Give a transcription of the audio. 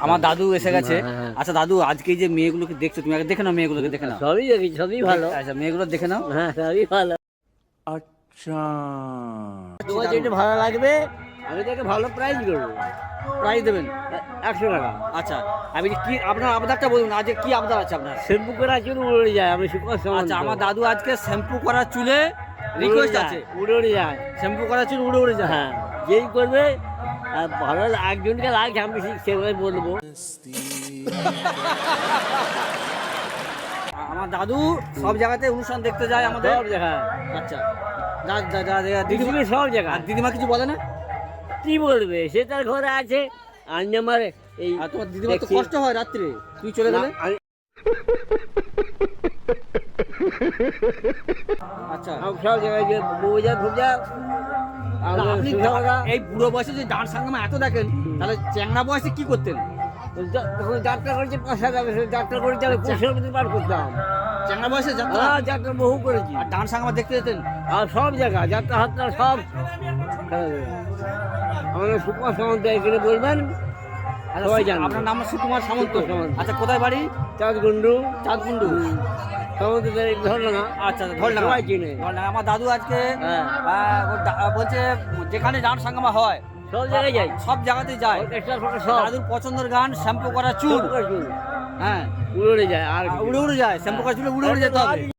আমার দাদু এসে গেছে। আচ্ছা দাদু, আজকে যে মেয়েগুলোকে দেখছো, তুমি আগে দেখে নাও, মেয়েগুলোকে দেখে নাও। সবই দেখি, সবই ভালো। আচ্ছা মেয়েগুলো দেখে নাও। হ্যাঁ, সবই ভালো। अच्छा তোমার যেটা ভালো লাগবে আমি তাকে ভালো প্রাইস করবো। প্রাইস দেবেন 100 টাকা। আচ্ছা, আমি কি আপনার আবদারটা বলুন, আজকে কি আবদার আছে আপনার? শ্যাম্পু করা চুল উড়ে যায়, আমি শুকনো সামন্ত। আচ্ছা, আমার দাদু আজকে শ্যাম্পু করা চুলে রিকোয়েস্ট আছে। উড়ে যায়। শ্যাম্পু করা চুল উড়ে উড়ে যায়। হ্যাঁ, যেই করবে আর ভালো একজনকে লাগছে আমি সেভাবে বলবো। আমার দাদু সব জায়গাতে অনুষ্ঠান দেখতে যায় আমাদের। সব জায়গায়। আচ্ছা, দিদিমণি দিদিমা সব জায়গায়। আর দিদিমা কিছু বলে না? কি বলবে, সে তার ঘরে আছে। আর আমার এই আর তোমার দিদিমা তো কষ্ট হয় রাত্রে, তুই চলে গেলে। আচ্ছা, সব জায়গায় যে বউজা ভুজা আপনি এই বুড়ো বয়সে যে ডান্স সাঙ্গামা এত দেখেন, তাহলে চ্যাংড়া বয়সে কি করতেন? তখন যাত্রা করেছে 5,000 টাকা, যাত্রা করে তাহলে 25 মতো বার করতাম। চ্যাংড়া বয়সে যাত্রা? হ্যাঁ, যাত্রা বহু করেছি। আর ডান্স সাঙ্গামা দেখতে যেতেন? আর সব জায়গায় যাত্রা হাত্রা সব। আমাদের সুকুমার সামন্ত এখানে বলবেন, সবাই জানবে। আপনার নাম সুকুমার সামন্ত? সুকুমার সামন্ত। আচ্ছা, কোথায় বাড়ি? চাঁদকুন্ডু। চাঁদকুন্ডু। সামন্ত ধরলো না। আচ্ছা, ধরলাম। সবাই চিনে। আমার দাদু আজকে হ্যাঁ, বলছে যেখানে ডান্স সাঙ্গামা হয় সব জায়গায় যাই। সব জায়গাতেই যায়। অর্কেস্ট্রা ফর্কেস্ট্রা সব। দাদুর পছন্দের গান শ্যাম্পু করা চুল। চুল হ্যাঁ, উড়ে যায়। আর উড়ে উড়ে যায়, শ্যাম্পু করা চুলে উড়ে উড়ে যেতে হবে।